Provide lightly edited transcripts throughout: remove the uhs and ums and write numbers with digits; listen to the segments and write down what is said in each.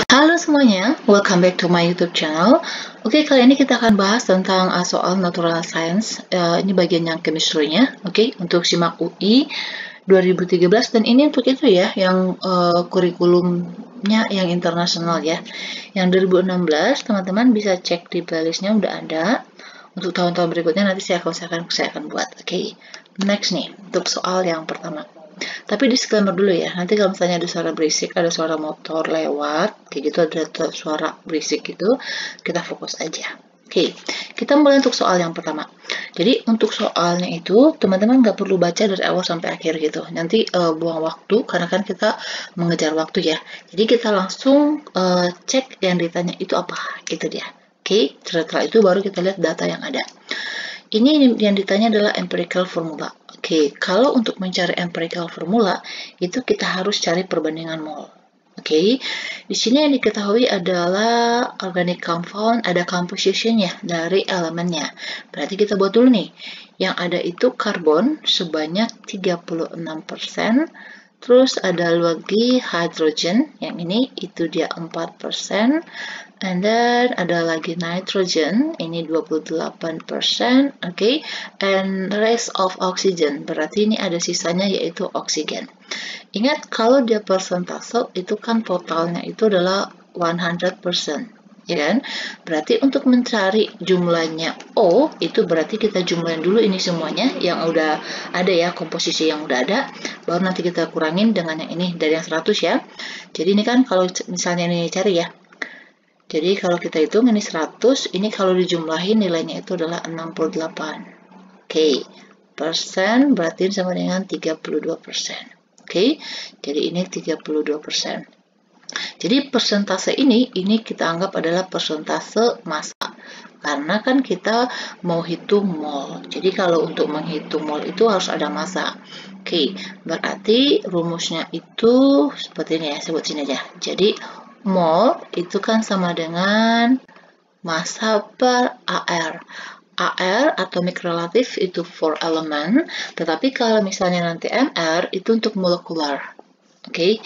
Halo semuanya, welcome back to my YouTube channel. Oke, kali ini kita akan bahas tentang soal natural science. Ini bagian yang chemistry-nya. Oke, untuk SIMAK UI 2013 dan ini untuk itu ya, yang kurikulumnya yang internasional ya. Yang 2016 teman-teman bisa cek di playlistnya udah ada. Untuk tahun-tahun berikutnya nanti saya akan buat. Oke, next nih untuk soal yang pertama. Tapi disclaimer dulu ya, nanti kalau misalnya ada suara berisik, ada suara motor lewat, kayak gitu ada suara berisik gitu, kita fokus aja. Oke, kita mulai untuk soal yang pertama. Jadi untuk soalnya itu, teman-teman nggak perlu baca dari awal sampai akhir gitu. Nanti buang waktu, karena kan kita mengejar waktu ya. Jadi kita langsung cek yang ditanya itu apa, gitu dia. Oke, setelah itu baru kita lihat data yang ada. Ini yang ditanya adalah empirical formula. Oke, kalau untuk mencari empirical formula, itu kita harus cari perbandingan mol. Oke, di sini yang diketahui adalah organic compound, ada composition-nya dari elemennya. Berarti kita buat dulu nih. Yang ada itu karbon sebanyak 36%, terus ada lagi hydrogen, yang ini itu dia 4%, and then ada lagi nitrogen, ini 28%, oke, and rest of oxygen, berarti ini ada sisanya yaitu oksigen. Ingat kalau dia persentase itu kan totalnya itu adalah 100%. Ya kan? Berarti untuk mencari jumlahnya O, itu berarti kita jumlahin dulu ini semuanya yang udah ada ya, komposisi yang udah ada, baru nanti kita kurangin dengan yang ini dari yang 100 ya. Jadi ini kan kalau misalnya ini cari ya. Jadi kalau kita hitung ini 100, ini kalau dijumlahin nilainya itu adalah 68. Oke, persen berarti sama dengan 32%. Oke, jadi ini 32%. Jadi persentase ini kita anggap adalah persentase massa. Karena kan kita mau hitung mol. Jadi kalau untuk menghitung mol itu harus ada massa. Oke, berarti rumusnya itu seperti ini ya, sebut sini aja. Jadi mol itu kan sama dengan massa per AR. AR atomic relative itu for element, tetapi kalau misalnya nanti MR itu untuk molekular. Oke,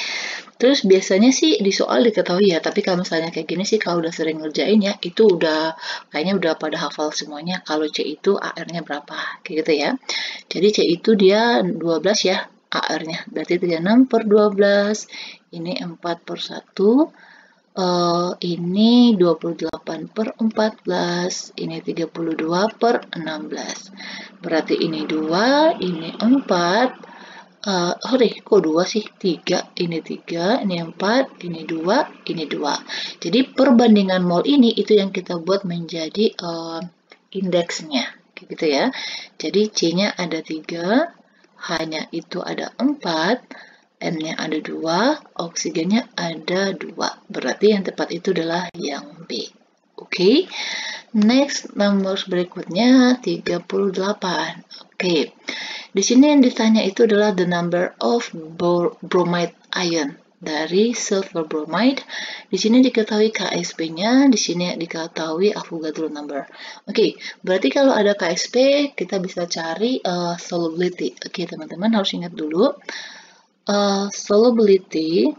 terus biasanya sih di soal diketahui ya, tapi kalau misalnya kayak gini sih kalau udah sering ngerjain ya, itu udah kayaknya udah pada hafal semuanya kalau C itu AR-nya berapa, kayak gitu ya. Jadi C itu dia 12 ya AR-nya, berarti 36 per 12, ini 4 per 1, ini 28 per 14, ini 32 per 16. Berarti ini 2, ini 4, kok 2 sih? 3, ini 3, ini 4, ini 2, ini 2. Jadi perbandingan mol ini itu yang kita buat menjadi indeksnya, gitu ya. Jadi C-nya ada 3, H-nya itu ada 4, N-nya ada 2, oksigennya ada 2. Berarti yang tepat itu adalah yang B. Oke. Next, nomor berikutnya 38. Oke. Di sini yang ditanya itu adalah the number of bromide ion dari silver bromide. Di sini diketahui KSP-nya, di sini diketahui Avogadro number. Oke, berarti kalau ada KSP kita bisa cari solubility. Oke, teman-teman harus ingat dulu. Solubility,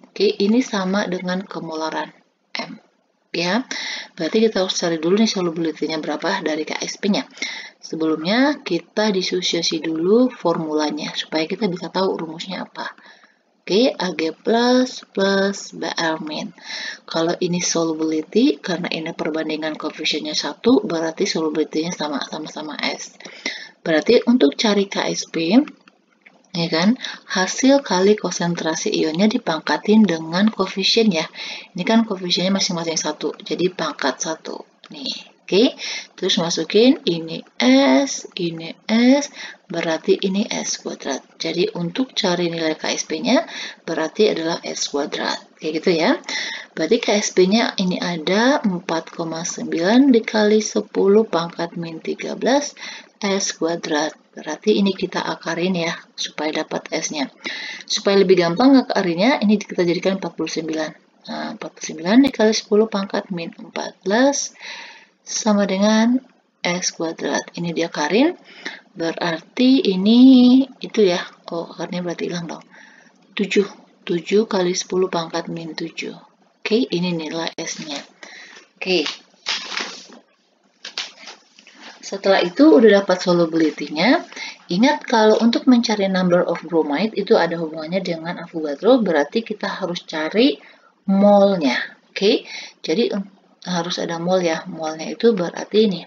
oke, ini sama dengan kemolaran M, ya. Berarti kita harus cari dulu nih solubility-nya berapa dari KSP-nya. Sebelumnya kita disosiasi dulu formulanya supaya kita bisa tahu rumusnya apa. Oke, Ag plus Br min. Kalau ini solubility, karena ini perbandingan koefisiennya 1, berarti solubility-nya sama-sama S. Berarti untuk cari KSP, ya kan, hasil kali konsentrasi ionnya dipangkatin dengan koefisien ya. Ini kan koefisiennya masing-masing 1, jadi pangkat 1 nih. Oke, terus masukin ini S, berarti ini S kuadrat. Jadi untuk cari nilai KSP-nya berarti adalah S kuadrat. Kayak gitu ya. Berarti KSP-nya ini ada 4,9 dikali 10 pangkat min 13 S kuadrat. Berarti ini kita akarin ya, supaya dapat S-nya. Supaya lebih gampang ngakarinnya, ini kita jadikan 49. Nah, 49 dikali 10 pangkat min 14 sama dengan S kuadrat. Ini dia akarin, berarti ini itu ya. Oh, akarnya berarti hilang dong. 7 7 kali 10 pangkat min 7. Oke, ini nilai S-nya. Oke. Setelah itu udah dapat solubility-nya. Ingat kalau untuk mencari number of bromide itu ada hubungannya dengan Avogadro, berarti kita harus cari mol-nya. Oke, jadi harus ada mol ya. Mol-nya itu berarti ini.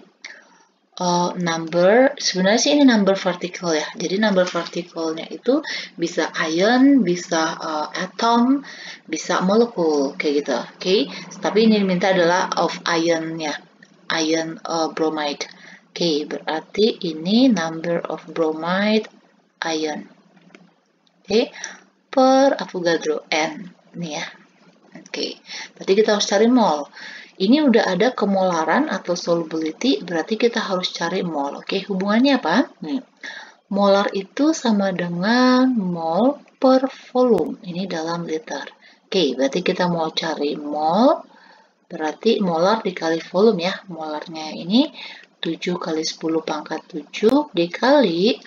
Number, sebenarnya sih ini number particle ya. Jadi number particle-nya itu bisa ion, bisa atom, bisa molekul kayak gitu. Oke, tapi ini diminta adalah of ion-nya, ion bromide. Oke, berarti ini number of bromide ion. Oke, per Avogadro N. Ini ya. Oke, berarti kita harus cari mol. Ini udah ada kemolaran atau solubility, berarti kita harus cari mol. Oke, hubungannya apa? Nih, molar itu sama dengan mol per volume. Ini dalam liter. Oke, berarti kita mau cari mol, berarti molar dikali volume ya. Molarnya ini 7 kali 10 pangkat 7 dikali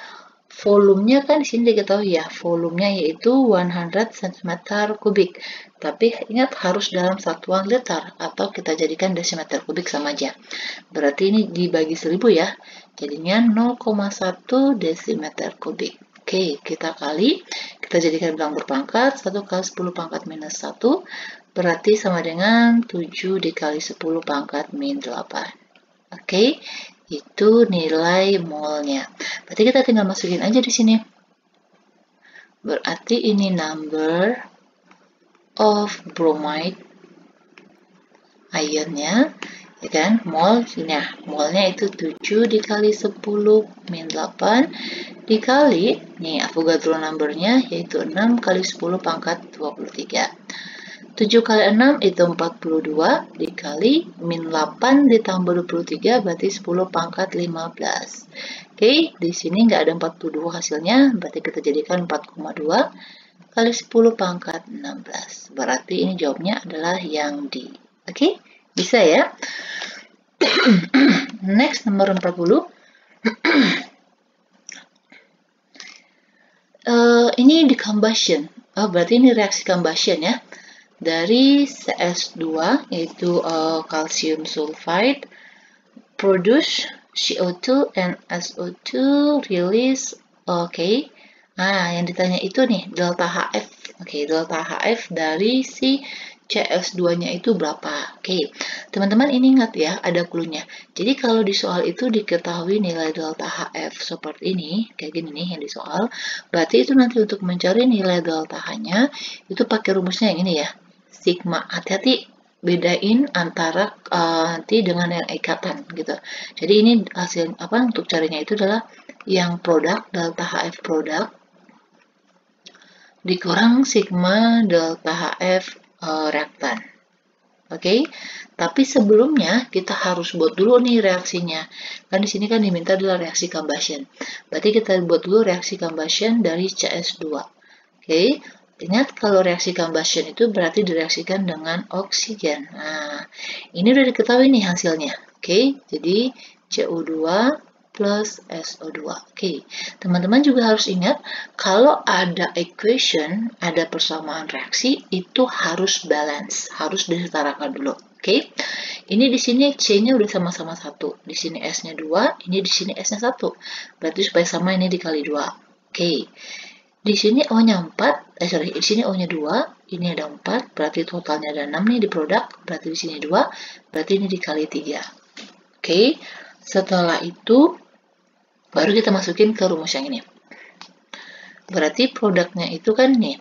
volumenya kan di sini diketahui ya, volumenya yaitu 100 cm kubik. Tapi ingat harus dalam satuan liter atau kita jadikan desimeter kubik sama aja. Berarti ini dibagi 1000 ya. Jadinya 0,1 desimeter kubik. Oke, kita jadikan bilang berpangkat 1 kali 10 pangkat minus 1 berarti sama dengan 7 dikali 10 pangkat min 8. Oke, itu nilai molnya. Berarti kita tinggal masukin aja di sini. Berarti ini number of bromide ionnya, ya kan? Molnya itu 7 dikali 10 min 8 dikali, nih Avogadro numbernya yaitu 6 kali 10 pangkat 23. 7 kali 6 itu 42 dikali min 8 ditambah 23 berarti 10 pangkat 15. Oke, di sini nggak ada 42 hasilnya, berarti kita jadikan 4,2 kali 10 pangkat 16. Berarti ini jawabnya adalah yang D. Oke, bisa ya? Next, nomor 40. Ini di combustion. Berarti ini reaksi combustion ya. Dari CS2 yaitu calcium sulfide produce CO2 and SO2 release. Oke. Nah, yang ditanya itu nih delta HF. Oke, delta HF dari si CS2-nya itu berapa? Oke, teman-teman ini ingat ya, ada clue-nya. Jadi kalau di soal itu diketahui nilai delta HF seperti ini, kayak gini nih yang di soal, berarti itu nanti untuk mencari nilai delta H-nya, itu pakai rumusnya yang ini ya. Sigma, hati-hati bedain antara nanti dengan yang ikatan gitu. Jadi ini hasil apa untuk carinya itu adalah yang produk delta HF produk dikurang sigma delta HF reaktan. Oke, tapi sebelumnya kita harus buat dulu nih reaksinya. Kan di sini kan diminta adalah reaksi combustion. Berarti kita buat dulu reaksi combustion dari CS2. Oke. Ingat kalau reaksi combustion itu berarti direaksikan dengan oksigen. Nah, ini udah diketahui nih hasilnya. Oke, jadi CO2 plus SO2. Oke, teman-teman juga harus ingat kalau ada equation, ada persamaan reaksi, itu harus balance, harus disetarakan dulu. Oke, ini di sini C-nya udah sama-sama 1, di sini S-nya 2, ini di sini S-nya 1. Berarti supaya sama ini dikali 2. Oke. Di sini O-nya 4, di sini O-nya 2, ini ada 4, berarti totalnya ada 6 nih di produk, berarti di sini 2, berarti ini dikali 3. Oke, setelah itu baru kita masukin ke rumus yang ini. Berarti produknya itu kan nih,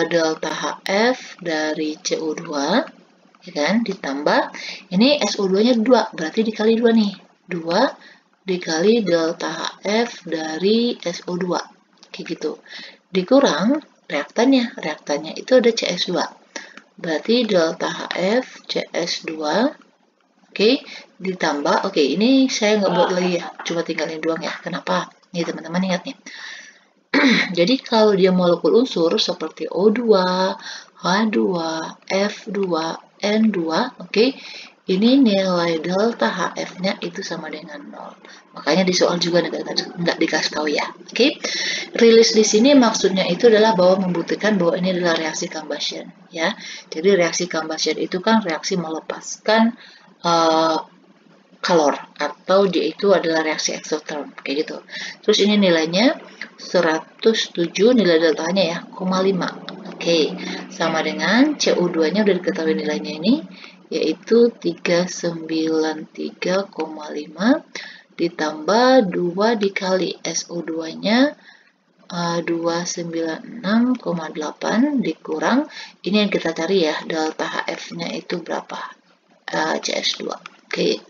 delta HF dari CO2, ya kan, ditambah, ini SO2-nya 2, berarti dikali 2 nih, 2 dikali delta HF dari SO2. Kayak gitu. Dikurang reaktannya itu ada CS2. Berarti delta HF CS2. Oke, ditambah. Oke, ini saya nggak buat lagi ya. Cuma tinggalin doang ya. Kenapa? Nih teman-teman ingat nih. Jadi kalau dia molekul unsur seperti O2, H2, F2, N2, oke, ini nilai delta HF-nya itu sama dengan 0. Makanya di soal juga nggak dikasih tahu ya. Oke, release di sini maksudnya itu adalah bahwa membuktikan bahwa ini adalah reaksi combustion ya. Jadi reaksi combustion itu kan reaksi melepaskan kalor, atau dia itu adalah reaksi exotherm kayak gitu. Terus ini nilainya 107, nilai deltanya ya, 0,5. Oke, sama dengan CO2-nya udah diketahui nilainya ini, yaitu 393,5 ditambah 2 dikali SO2-nya 296,8 dikurang, ini yang kita cari ya, delta HF-nya itu berapa? CS2. Oke,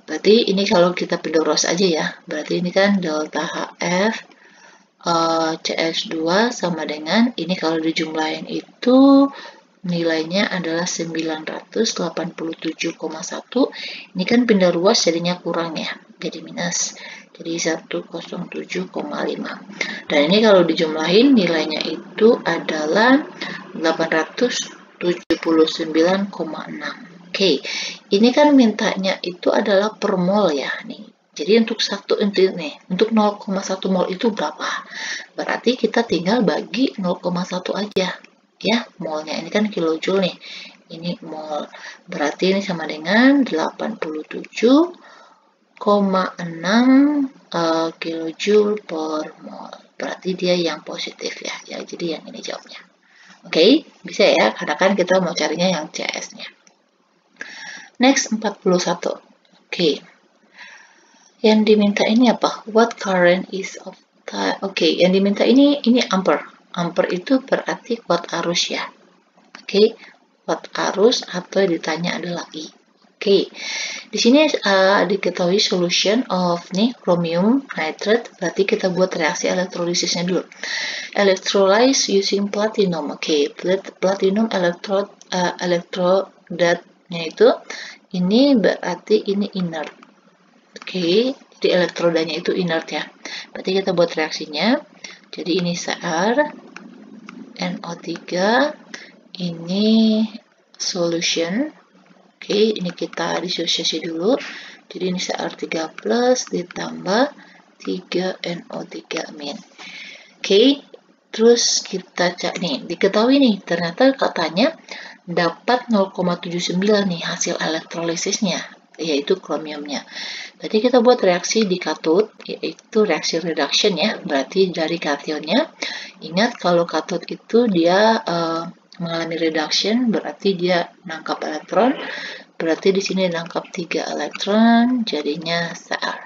berarti ini kalau kita pendoros aja ya, berarti ini kan delta HF CS2 sama dengan, ini kalau dijumlahin itu nilainya adalah 987,1. Ini kan pindah ruas jadinya kurang ya, jadi minus. Jadi 107,5. Dan ini kalau dijumlahin nilainya itu adalah 879,6. Oke, ini kan mintanya itu adalah per mol ya nih. Jadi untuk 0,1 mol itu berapa? Berarti kita tinggal bagi 0,1 aja ya, molnya ini kan kilojoule nih. Ini mol. Berarti ini sama dengan 87,6 kilojoule per mol. Berarti dia yang positif ya. Ya, jadi yang ini jawabnya. Oke, bisa ya, karena kan kita mau carinya yang CS-nya. Next, 41. Oke. Yang diminta ini apa? What current is of time? Oke, yang diminta ini ampere. Ampere itu berarti watt arus ya. Oke, watt arus atau ditanya adalah I. Oke, di sini diketahui solution of nih chromium nitrate, berarti kita buat reaksi elektrolisisnya dulu. Electrolyze using platinum. Oke, platinum electrodatnya itu ini berarti ini inert. Oke, jadi elektrodanya itu inert ya. Berarti kita buat reaksinya. Jadi ini Cr, NO3, ini solution. Oke, ini kita disosiasi dulu. Jadi ini Cr3 plus ditambah 3NO3 min. Oke, terus kita cek nih, diketahui nih, ternyata katanya dapat 0,79 nih hasil elektrolisisnya, yaitu chromiumnya. Berarti kita buat reaksi di katode, yaitu reaksi reduction ya, berarti dari kationnya. Ingat kalau katode itu dia mengalami reduction, berarti dia nangkap elektron, berarti di sini nangkap 3 elektron, jadinya Cr.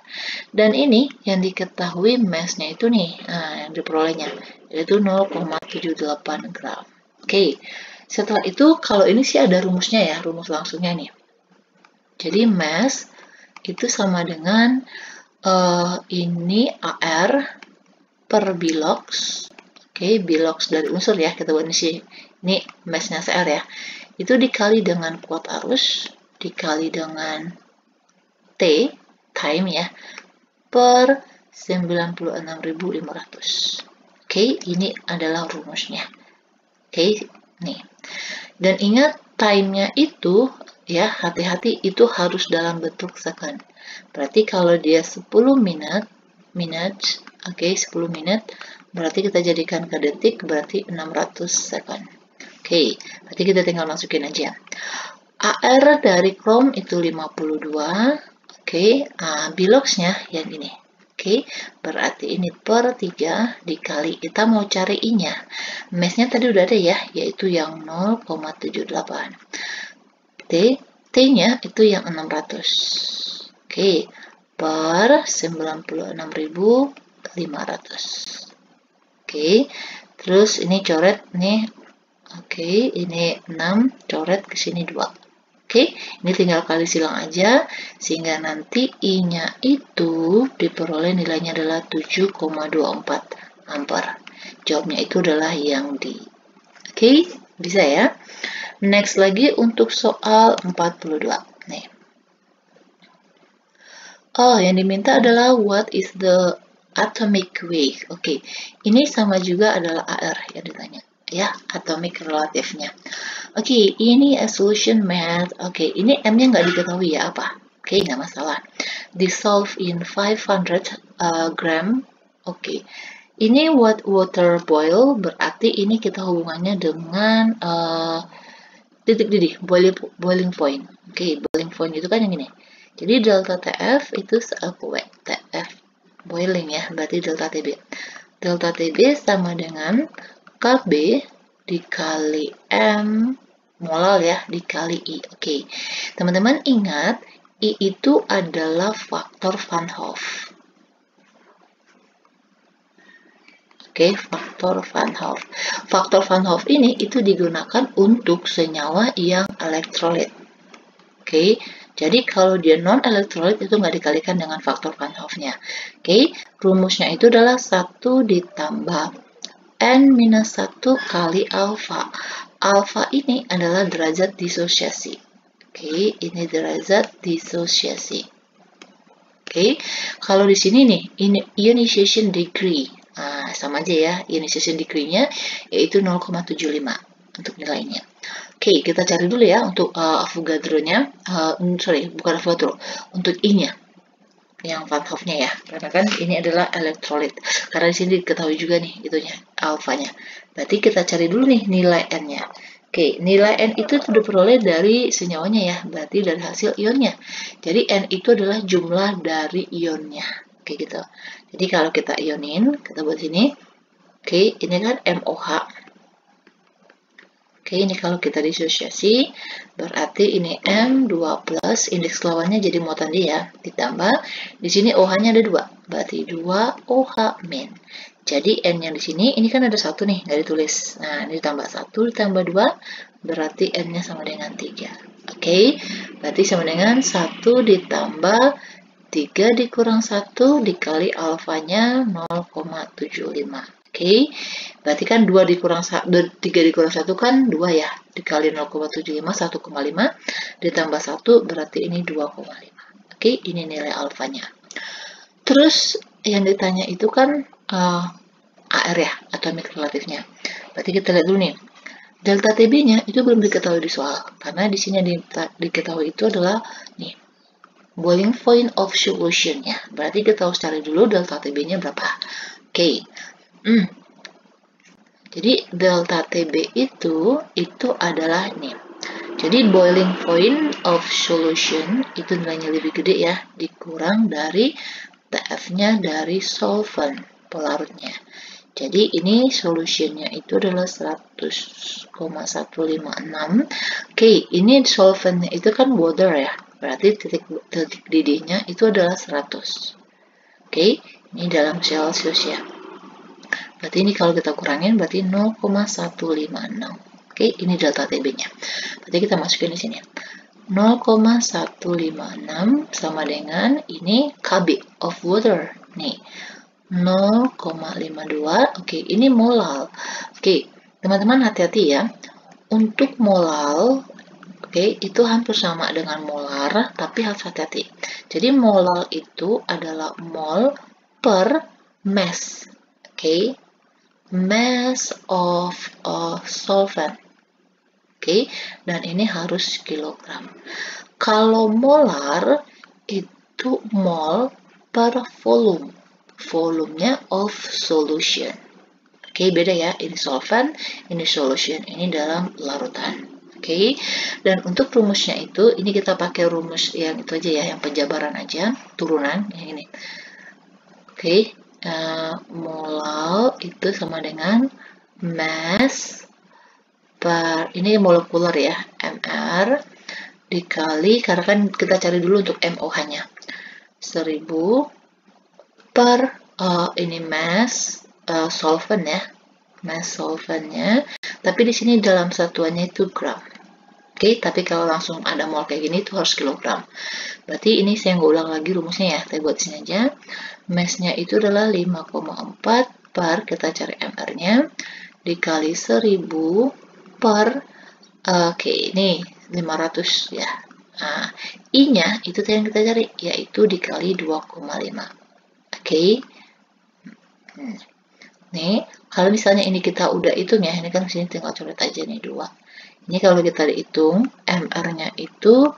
Dan ini yang diketahui massnya itu nih, yang diperolehnya, yaitu 0,78 gram. Oke, setelah itu kalau ini sih ada rumusnya ya, rumus langsungnya nih. Jadi mass itu sama dengan ini AR per bilox. Oke, bilox dari unsur ya, kita buat ini massnya Cr ya. Itu dikali dengan kuat arus, dikali dengan T, time ya, per 96.500. Oke, ini adalah rumusnya. Oke, nih. Dan ingat time-nya itu ya, hati-hati itu harus dalam bentuk second. Berarti kalau dia 10 menit, oke, 10 menit, berarti kita jadikan ke detik, berarti 600 second. Oke, berarti kita tinggal masukin aja. AR dari Chrome itu 52, oke, biloxnya yang ini. Oke, berarti ini per 3 dikali, kita mau cari I-nya. Massnya tadi udah ada ya, yaitu yang 0,78. T-nya itu yang 600. Oke, per 96.500. Oke, terus ini coret nih. Oke, ini 6, coret ke sini 2. Oke, ini tinggal kali silang aja, sehingga nanti I-nya itu diperoleh nilainya adalah 7,24 ampere. Jawabnya itu adalah yang D. Oke, bisa ya? Next lagi untuk soal 42. Nih. Oh, yang diminta adalah what is the atomic weight. Oke, ini sama juga adalah AR yang ditanya. Ya, atomic relatifnya. Oke, ini a solution math. Oke, ini M-nya nggak diketahui ya apa. Oke, nggak masalah. Dissolve in 500 gram. Oke, ini what water boil berarti ini kita hubungannya dengan titik didih, boiling point. Oke, boiling point itu kan yang ini. Jadi delta TF itu TF boiling ya, berarti delta TB. Delta TB sama dengan KB dikali M molal ya, dikali I. Oke, teman-teman ingat, I itu adalah faktor Van Hoff. Oke, faktor Van Hoff. Faktor Van Hoff ini itu digunakan untuk senyawa yang elektrolit. Oke, jadi kalau dia non-elektrolit itu nggak dikalikan dengan faktor Van Hoff-nya. Oke, rumusnya itu adalah 1 ditambah N-1 kali alfa. Alfa ini adalah derajat disosiasi. Oke, ini derajat disosiasi. Oke, kalau di sini nih, ini ionization degree. Nah, sama aja ya, ionization degree-nya yaitu 0,75 untuk nilainya. Oke, kita cari dulu ya untuk Avogadro-nya. Sorry, bukan Avogadro, untuk I-nya. Yang Van Hoff-nya ya, karena kan ini adalah elektrolit. Karena di sini diketahui juga nih itunya, alfanya. Berarti kita cari dulu nih nilai N-nya. Oke, nilai N itu diperoleh dari senyawanya ya, berarti dari hasil ionnya. Jadi N itu adalah jumlah dari ionnya. Oke gitu. Jadi kalau kita ionin, kita buat sini. Oke, ini kan MOH. Oke, ini kalau kita disosiasi, berarti ini M2+, indeks lawannya jadi muatan dia, ditambah, di sini OH-nya ada 2, berarti 2OH min. Jadi N yang di sini, ini kan ada 1 nih, nggak ditulis. Nah, ini ditambah 1, ditambah 2, berarti N-nya sama dengan 3. Oke, berarti sama dengan 1 ditambah 3 dikurang 1 dikali alfanya 0,75. Oke, berarti kan 2 dikurang 3 dikurang 1 kan 2 ya, dikali 0,75, 1,5, ditambah 1 berarti ini 2,5. Oke, ini nilai alfanya. Terus yang ditanya itu kan AR ya, atomic relatifnya. Berarti kita lihat dulu nih. Delta TB-nya itu belum diketahui di soal, karena di sini yang diketahui itu adalah nih, boiling point of solution ya. Berarti kita harus cari dulu delta TB-nya berapa. Oke. Jadi delta TB itu adalah nih. Jadi boiling point of solution itu nilainya lebih gede ya, dikurang dari TF-nya dari solvent pelarutnya. Jadi ini solutionnya itu adalah 100,156. Oke, ini solventnya itu kan water ya. Berarti titik didihnya itu adalah 100. Oke, ini dalam Celsius ya. Berarti ini kalau kita kurangin berarti 0,156. Oke, ini delta TB-nya. Berarti kita masukin di sini. 0,156 sama dengan ini KB of water. Nih, 0,52. Oke, ini molal. Oke, teman-teman hati-hati ya. Untuk molal, oke, itu hampir sama dengan molar, tapi harus hati-hati. Jadi molal itu adalah mol per mass. Oke, mass of solvent. Oke, dan ini harus kilogram. Kalau molar itu mol per volume. Volumenya of solution. Oke, beda ya. Ini solvent, ini solution. Ini dalam larutan. Oke, dan untuk rumusnya itu, ini kita pakai rumus yang itu aja ya, yang penjabaran aja, turunan, yang ini. Oke, molal itu sama dengan mass per, ini molekular ya, mr, dikali, karena kan kita cari dulu untuk MOH-nya, 1000 per, ini mass solvent ya, mass solventnya, tapi di sini dalam satuannya itu gram. Oke, tapi kalau langsung ada mol kayak gini itu harus kilogram. Berarti ini saya nggak ulang lagi rumusnya ya, saya buat sini aja. Mass-nya itu adalah 5,4 per, kita cari mr-nya, dikali 1000 per, oke, ini 500 ya. Nah, I-nya itu yang kita cari, yaitu dikali 2,5. Oke. nih, kalau misalnya ini kita udah hitung ya, ini kan sini tinggal coret aja nih 2. Ini kalau kita dihitung, MR-nya itu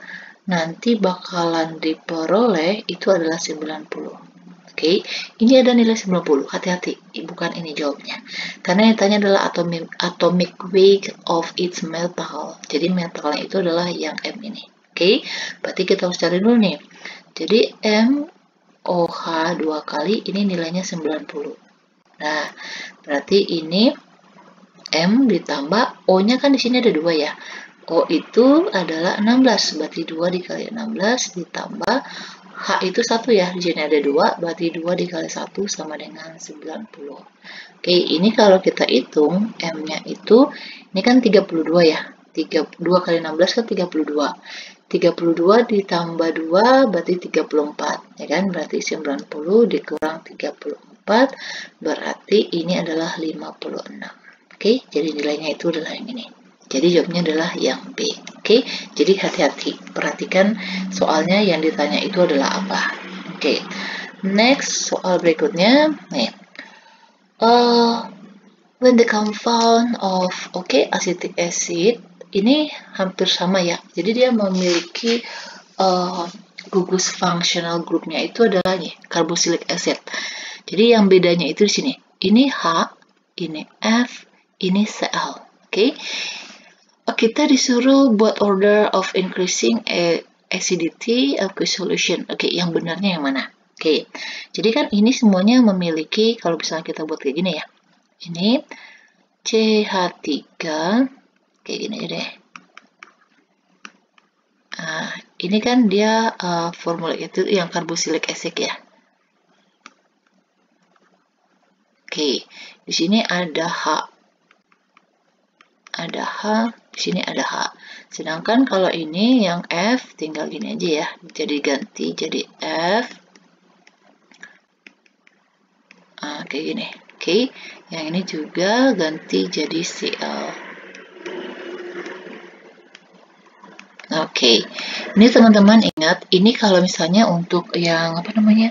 nanti bakalan diperoleh itu adalah 90. Oke, ini ada nilai 90. Hati-hati, bukan ini jawabnya. Karena yang tanya adalah atomic weight of its metal. Jadi metalnya itu adalah yang M ini. Oke, berarti kita harus cari dulu nih. Jadi MOH 2 kali ini nilainya 90. Nah, berarti ini M ditambah O-nya kan di sini ada 2 ya. O itu adalah 16, berarti 2 dikali 16 ditambah H itu 1 ya, di sini ada 2, berarti 2 dikali 1 sama dengan 90. Oke, ini kalau kita hitung, M-nya itu, ini kan 32 ya, 2 kali 16 kan 32. 32 ditambah 2 berarti 34, ya kan? Berarti 90 dikurang 34, berarti ini adalah 56. Oke, jadi nilainya itu adalah yang ini. Jadi jawabnya adalah yang B. Oke, jadi hati-hati. Perhatikan soalnya yang ditanya itu adalah apa. Oke, next soal berikutnya. Nih, when the compound of acetic acid ini hampir sama ya. Jadi dia memiliki gugus functional groupnya itu adalah nih, carboxylic acid. Jadi yang bedanya itu di sini. Ini H, ini F, ini Cl. Oke. Kita disuruh buat order of increasing acidity of solution. Oke, yang benarnya yang mana? Oke. Jadi kan ini semuanya memiliki, kalau misalnya kita buat kayak gini ya. Ini CH3 kayak gini aja deh. Nah, ini kan dia formula itu yang carboxylic acid ya. Oke, di sini ada H. Ada H, di sini ada H. Sedangkan kalau ini yang F tinggal gini aja ya. Jadi ganti jadi F. Kayak gini. Oke, yang ini juga ganti jadi Cl. Oke, ini teman-teman ingat, ini kalau misalnya untuk yang apa namanya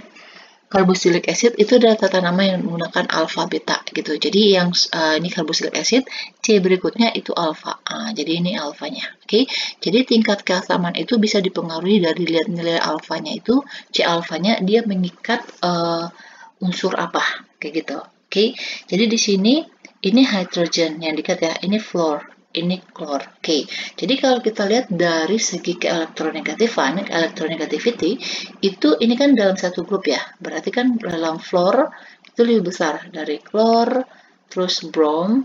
carboxylic acid itu adalah tata nama yang menggunakan alfa beta gitu. Jadi yang ini carboxylic acid, C berikutnya itu alfa. Jadi ini alfanya. Oke, jadi tingkat keasaman itu bisa dipengaruhi dari lihat nilai alfanya itu, C alfanya dia mengikat unsur apa kayak gitu. Oke, jadi di sini ini hydrogen yang diikat ya, ini fluor. Ini klor. Oke, jadi kalau kita lihat dari segi keelektronegatifan, electronegativity, itu ini kan dalam satu grup ya. Berarti kan dalam fluor itu lebih besar dari klor, terus brom.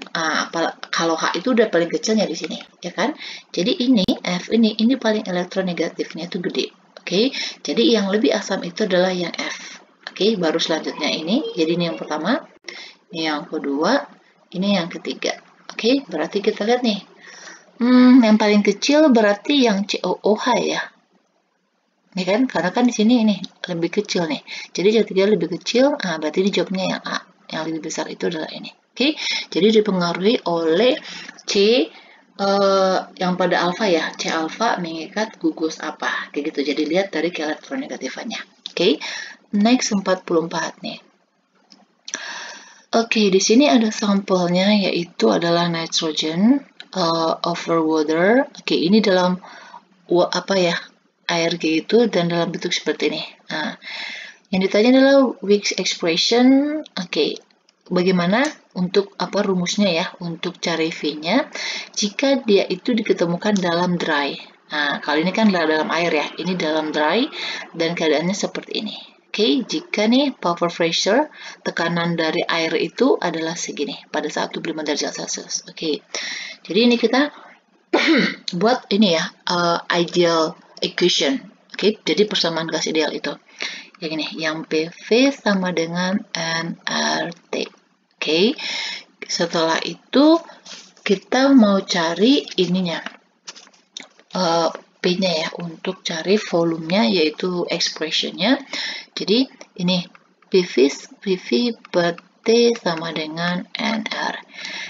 Kalau H itu udah paling kecilnya di sini, ya kan? Jadi ini F ini paling elektronegatifnya itu gede. Oke, jadi yang lebih asam itu adalah yang F. Oke, baru selanjutnya ini. Jadi ini yang pertama, ini yang kedua, ini yang ketiga. Oke, berarti kita lihat nih. Yang paling kecil berarti yang COOH ya. Ini kan, karena kan di sini ini lebih kecil nih. Jadi yang ketiga lebih kecil, berarti dijawabnya yang A. Yang lebih besar itu adalah ini. Oke, jadi dipengaruhi oleh C yang pada alfa ya. C alfa mengikat gugus apa. Kayak gitu. Jadi lihat dari keelektronegatifannya. Oke, next 44 nih. Oke, di sini ada sampelnya yaitu adalah nitrogen over water. Oke, ini dalam apa ya? Air gitu dan dalam bentuk seperti ini. Nah, yang ditanya adalah Weeks expression. Oke, bagaimana untuk apa rumusnya ya? Untuk cari V-nya jika dia itu diketemukan dalam dry. Nah, kali ini kan dalam air ya. Ini dalam dry dan keadaannya seperti ini. Oke, jika nih power pressure, tekanan dari air itu adalah segini pada saat 25 derajat Celcius. Oke, jadi ini kita buat ini ya, ideal equation. Oke, jadi persamaan gas ideal itu. Yang ini, yang PV sama dengan nRT. Oke, setelah itu kita mau cari ininya. P-nya ya, untuk cari volumenya yaitu expressionnya. Jadi ini PV per T sama dengan NR.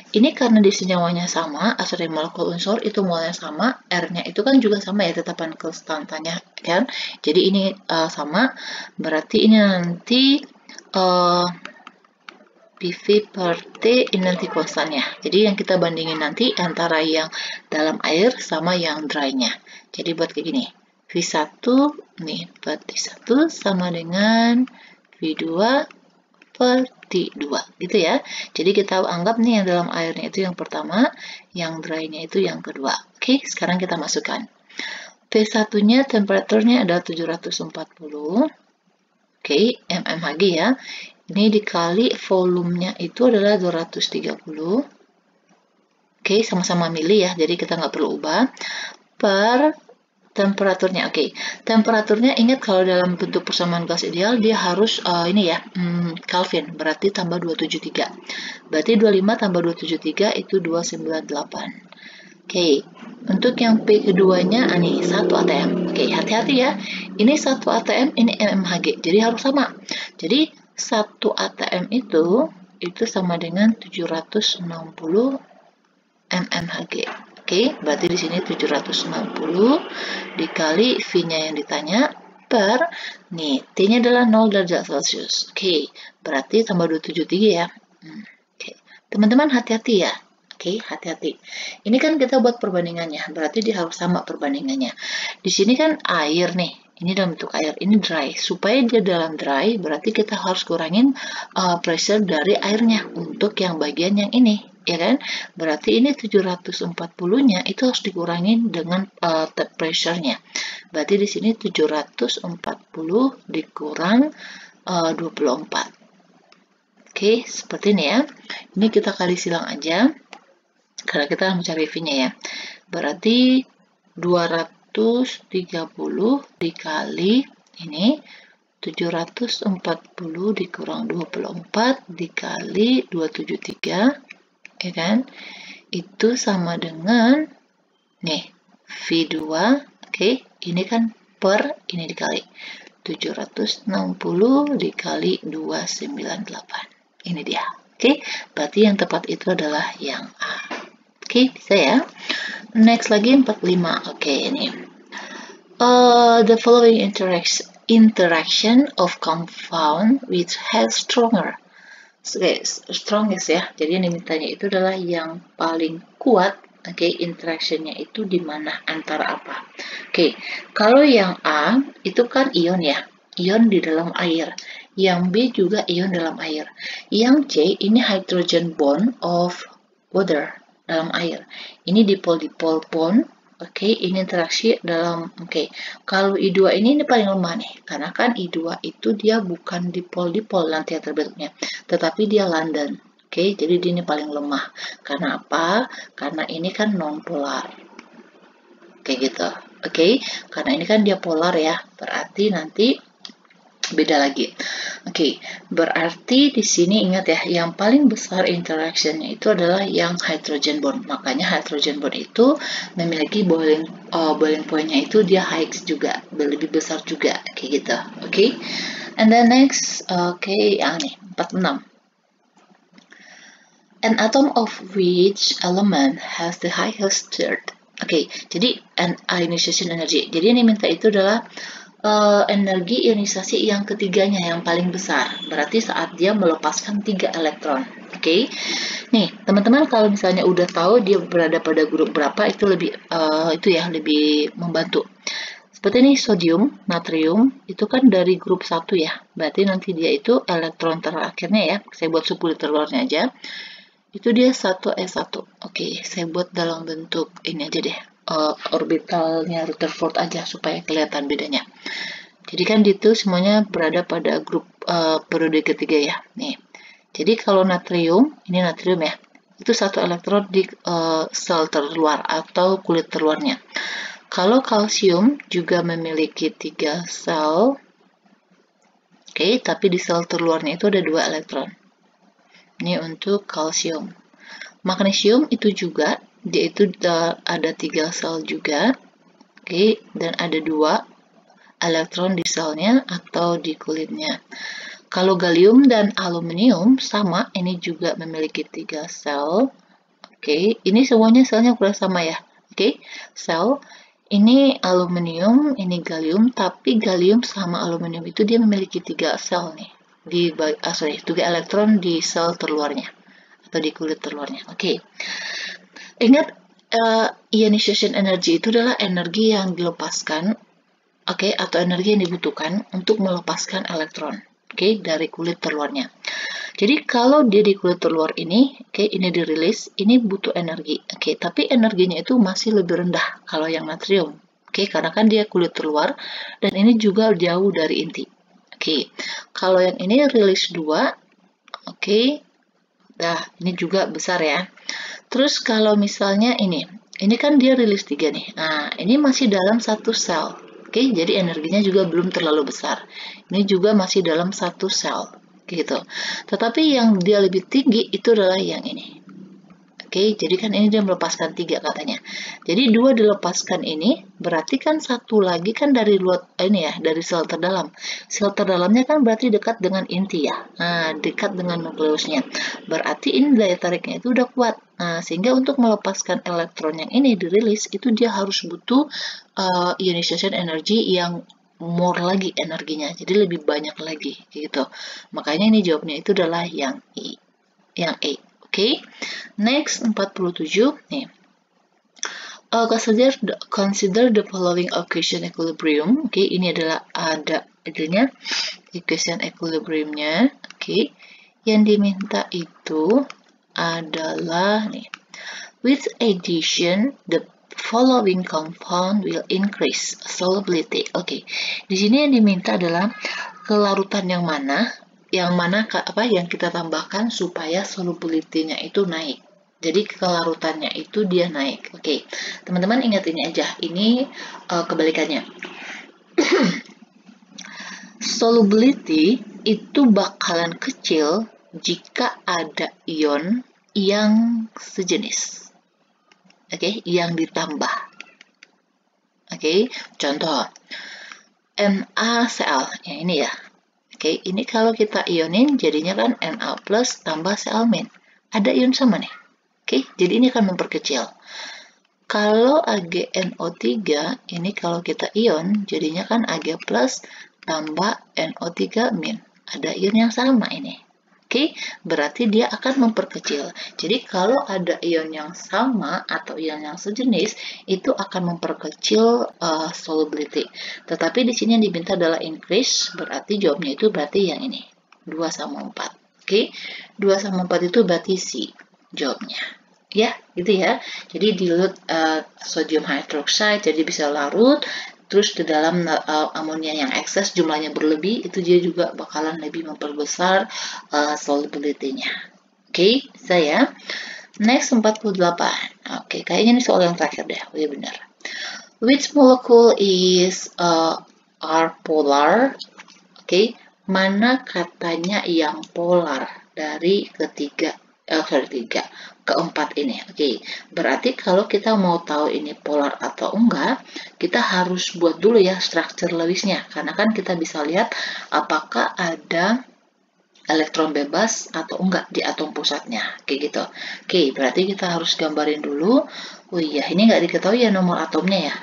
Ini karena di senyawanya sama, sorry, molekul unsur itu molnya sama, R-nya itu kan juga sama ya, tetapan konstantanya kan. Jadi ini sama, berarti ini nanti PV per T ini nanti konstannya. Jadi yang kita bandingin nanti antara yang dalam air sama yang dry-nya. Jadi buat kayak gini. V1 nih per T1 sama dengan V2 per T2 gitu ya. Jadi kita anggap nih yang dalam airnya itu yang pertama, yang dry-nya itu yang kedua. Oke, sekarang kita masukkan. P1-nya temperaturnya adalah 740. Oke, mmHg ya. Ini dikali volumenya itu adalah 230. Oke, sama-sama mili ya, jadi kita nggak perlu ubah. Per temperaturnya, oke. Temperaturnya ingat kalau dalam bentuk persamaan gas ideal, dia harus ini ya, Kelvin, berarti tambah 273. Berarti 25 tambah 273 itu 298. Oke, untuk yang P keduanya, nih 1 atm. Oke, hati-hati ya. Ini 1 atm, ini mmHg, jadi harus sama. Jadi 1 atm itu sama dengan 760 mmHg. Oke, berarti di sini 760 dikali V-nya yang ditanya per, nih, T-nya adalah 0 derajat Celcius. Oke, berarti tambah 273 ya. Oke, teman-teman hati-hati ya. Oke, hati-hati. Ini kan kita buat perbandingannya, berarti dia harus sama perbandingannya. Di sini kan air nih. Ini dalam bentuk air, ini dry. Supaya dia dalam dry, berarti kita harus kurangin pressure dari airnya untuk yang bagian yang ini, ya kan? Berarti ini 740-nya itu harus dikurangin dengan pressure-nya. Berarti di sini 740 dikurang 24. Oke, seperti ini ya. Ini kita kali silang aja, karena kita mencari V-nya ya. Berarti 230 dikali ini 740 dikurang 24 dikali 273, ya kan? Itu sama dengan nih V2, oke, ini kan per ini dikali 760 dikali 298. Ini dia. Oke, berarti yang tepat itu adalah yang A. Oke, bisa ya. Next lagi 45. Oke, ini. The following interaction of compound which has stronger. Strongest ya. Jadi yang dimintanya itu adalah yang paling kuat. Oke, interactionnya itu di mana, antara apa? Oke, kalau yang A itu kan ion ya. Ion di dalam air. Yang B juga ion dalam air. Yang C ini hydrogen bond of water dalam air. Ini dipol-dipol bond. Oke, ini interaksi dalam, kalau I2 ini paling lemah nih, karena kan I2 itu dia bukan dipol-dipol nanti yang terbentuknya, tetapi dia London. Oke, jadi dia ini paling lemah. Karena apa? Karena ini kan non-polar. Kayak gitu. Oke, karena ini kan dia polar ya, berarti nanti beda lagi. Oke, berarti di sini ingat ya, yang paling besar interaction-nya itu adalah yang hydrogen bond. Makanya hydrogen bond itu memiliki boiling point-nya itu dia high juga, lebih besar juga, kayak gitu. Oke, and then next, nih 46. An atom of which element has the highest charge. Oke, jadi an ionization energy. Jadi yang diminta itu adalah energi ionisasi yang ketiganya, yang paling besar. Berarti saat dia melepaskan 3 elektron. Oke. Nih, teman-teman kalau misalnya udah tahu dia berada pada grup berapa, itu lebih lebih membantu. Seperti ini sodium, natrium, itu kan dari grup 1 ya. Berarti nanti dia itu elektron terakhirnya ya. Saya buat suku telurnya aja. Itu dia 1s1. Oke, saya buat dalam bentuk ini aja deh. Orbitalnya Rutherford aja supaya kelihatan bedanya. Jadi kan itu semuanya berada pada grup periode ketiga ya. Nih. Jadi kalau natrium, ini natrium ya. Itu 1 elektron di sel terluar atau kulit terluarnya. Kalau kalsium juga memiliki 3 sel. Oke, tapi di sel terluarnya itu ada 2 elektron. Ini untuk kalsium. Magnesium itu juga, dia itu ada 3 sel juga. Oke, dan ada 2 elektron di selnya atau di kulitnya. Kalau gallium dan aluminium sama, ini juga memiliki 3 sel. Oke, ini semuanya selnya kurang sama ya. Oke, sel. Ini aluminium, ini gallium, tapi gallium sama aluminium itu dia memiliki 3 sel nih. di tiga elektron di sel terluarnya atau di kulit terluarnya. Oke. Ingat, ionization energy itu adalah energi yang dilepaskan, atau energi yang dibutuhkan untuk melepaskan elektron, dari kulit terluarnya. Jadi kalau dia di kulit terluar ini, ini dirilis, ini butuh energi, tapi energinya itu masih lebih rendah kalau yang natrium, karena kan dia kulit terluar dan ini juga jauh dari inti. Kalau yang ini rilis 2, nah ini juga besar ya. Terus kalau misalnya ini kan dia rilis 3 nih. Nah, ini masih dalam satu sel. Jadi energinya juga belum terlalu besar. Ini juga masih dalam satu sel, gitu. Tetapi yang dia lebih tinggi itu adalah yang ini. Jadi kan ini dia melepaskan 3 katanya. Jadi 2 dilepaskan ini, berarti kan satu lagi kan dari luar ini ya, dari sel terdalam. Sel terdalamnya kan berarti dekat dengan inti ya. Nah, dekat dengan nukleusnya. Berarti ini daya tariknya itu udah kuat. Nah, sehingga untuk melepaskan elektron yang ini dirilis, itu dia harus butuh ionization energy yang more lagi energinya. Jadi lebih banyak lagi gitu. Makanya ini jawabnya itu adalah yang E. Yang E. Next 47 nih. Consider the following equation equilibrium. Ini adalah adanya equation equilibriumnya. Yang diminta itu adalah nih. With addition, the following compound will increase solubility. Di sini yang diminta adalah kelarutan yang mana yang kita tambahkan supaya solubility-nya itu naik. Jadi kelarutannya itu dia naik. Teman-teman ingat ini aja. Ini kebalikannya. Solubility itu bakalan kecil jika ada ion yang sejenis. Yang ditambah. Contoh NaCl yang ini ya. Ini kalau kita ionin jadinya kan Na plus tambah Cl min. Ada ion sama nih. Jadi ini akan memperkecil. Kalau AgNO3 ini kalau kita ion jadinya kan Ag plus tambah NO3 min. Ada ion yang sama ini. Berarti dia akan memperkecil. Jadi kalau ada ion yang sama atau ion yang sejenis, itu akan memperkecil solubility. Tetapi di sini yang diminta adalah increase, berarti jawabnya itu berarti yang ini, 2/4. 2/4 itu berarti C jawabnya. Ya, gitu ya. Jadi dilute sodium hydroxide, jadi bisa larut. Terus di dalam amonia yang ekses jumlahnya berlebih, itu dia juga bakalan lebih memperbesar solubility-nya. Bisa ya. Next 48. Kayaknya ini soal yang terakhir deh. Oh iya benar. Which molecule is are polar? Mana katanya yang polar dari keempat ini. Berarti kalau kita mau tahu ini polar atau enggak, kita harus buat dulu ya structure Lewisnya, karena kan kita bisa lihat apakah ada elektron bebas atau enggak di atom pusatnya, gitu. Berarti kita harus gambarin dulu. Oh iya, ini enggak diketahui ya nomor atomnya ya.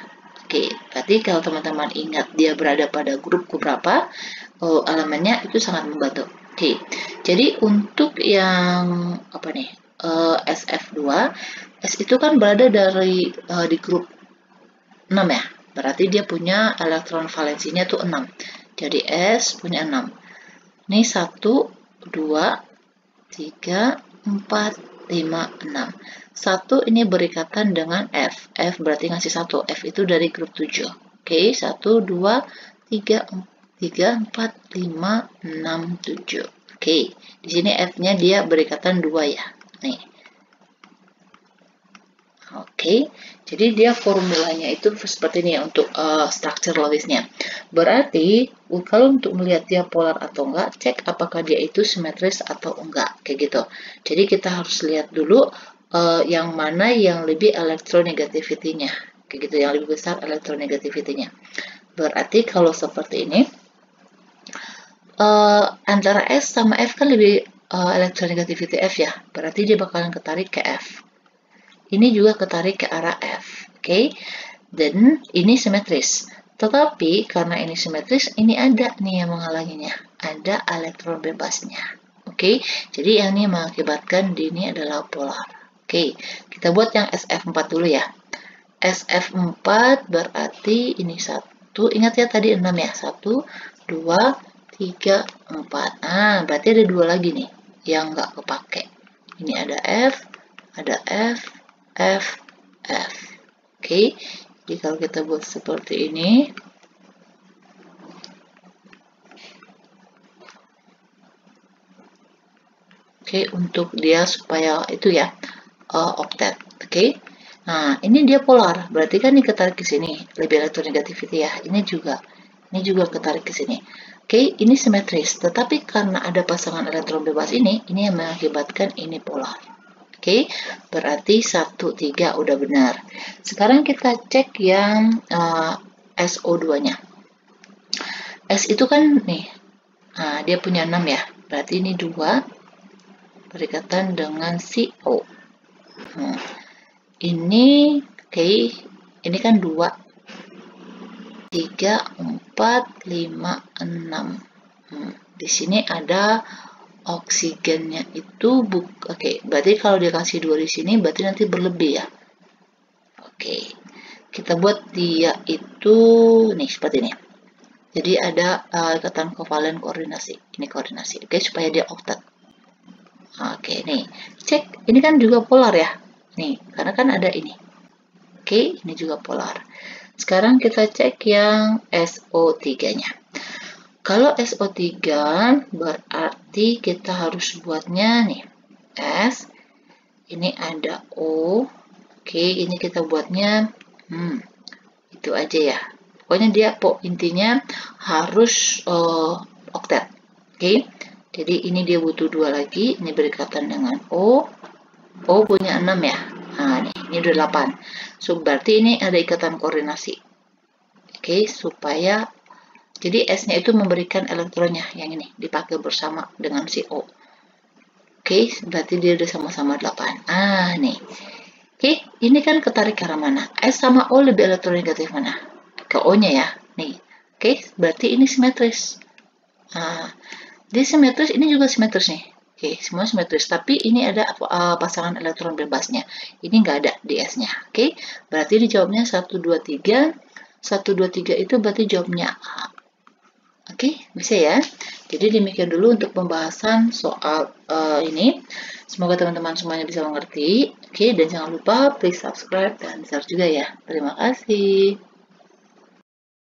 Berarti kalau teman-teman ingat dia berada pada grup keberapa, elemennya itu sangat membantu. Jadi untuk yang SF2, S itu kan berada di grup 6 ya. Berarti dia punya elektron valensinya tuh 6. Jadi S punya 6. Ini 1, 2, 3, 4, 5, 6. 1 ini berikatan dengan F. F berarti ngasih 1. F itu dari grup 7. 1, 2, 3, 4, 5, 6, 7. Di sini F-nya dia berikatan 2 ya. Nih. Jadi dia formulanya itu seperti ini ya untuk structure Lewisnya. Berarti kalau untuk melihat dia polar atau enggak, cek apakah dia itu simetris atau enggak, gitu. Jadi kita harus lihat dulu yang mana yang lebih electronegativity-nya, gitu, yang lebih besar electronegativity-nya. Berarti kalau seperti ini, antara S sama F kan lebih electronegativity F ya, berarti dia bakalan ketarik ke F. Ini juga ketarik ke arah F, dan ini simetris. Tetapi karena ini simetris, ini ada nih yang menghalanginya. ada elektron bebasnya. Oke, jadi yang ini mengakibatkan ini adalah polar. Oke, kita buat yang SF4 dulu ya. SF4 berarti ini 1, ingat ya tadi 6 ya, 1, 2, 3, 4. Nah, berarti ada 2 lagi nih yang nggak kepake. Ini ada F, F. Oke, jadi kalau kita buat seperti ini, oke, untuk dia supaya itu ya oktet. Oke, nah ini dia polar, berarti kan ini ketarik ke sini, lebih elektronegativity ya. Ini juga ketarik ke sini. Oke, ini simetris, tetapi karena ada pasangan elektron bebas ini yang mengakibatkan ini polar. Oke, berarti 1, 3 udah benar. Sekarang kita cek yang SO2-nya. S itu kan nih, dia punya 6 ya, berarti ini 2 berikatan dengan CO. Ini oke, ini kan 2, 3, 4, 5, 6. Di sini ada oksigennya itu oke, berarti kalau dikasih 2 di sini berarti nanti berlebih ya. Oke, kita buat dia itu nih seperti ini. Jadi ada ikatan kovalen koordinasi. Ini koordinasi, oke, supaya dia oktet. Oke, nih cek, ini kan juga polar ya. Nih, karena kan ada ini. Oke, ini juga polar. Sekarang kita cek yang SO3-nya. Kalau SO3 berarti kita harus buatnya nih S, ini ada O. Oke, ini kita buatnya itu aja ya. Pokoknya dia intinya harus oktet. Oke, jadi ini dia butuh 2 lagi. Ini berikatan dengan O. O punya 6 ya. Nah, ini udah 8. So, berarti ini ada ikatan koordinasi. Oke, supaya jadi S-nya itu memberikan elektronnya yang ini dipakai bersama dengan si O. Oke, berarti dia udah sama-sama 8. Nih. Oke, ini kan ketarik ke arah mana? S sama O lebih elektronegatif mana? Ke O-nya ya. Nih. Oke, berarti ini simetris. Dia simetris, ini juga simetris nih. Oke, semua simetris, tapi ini ada pasangan elektron bebasnya. Ini nggak ada di S-nya. Oke, berarti ini jawabnya 1, 2, 3. 1, 2, 3 itu berarti jawabnya A. Oke, bisa ya. Jadi demikian dulu untuk pembahasan soal ini. Semoga teman-teman semuanya bisa mengerti. Oke, dan jangan lupa please subscribe dan share juga ya. Terima kasih.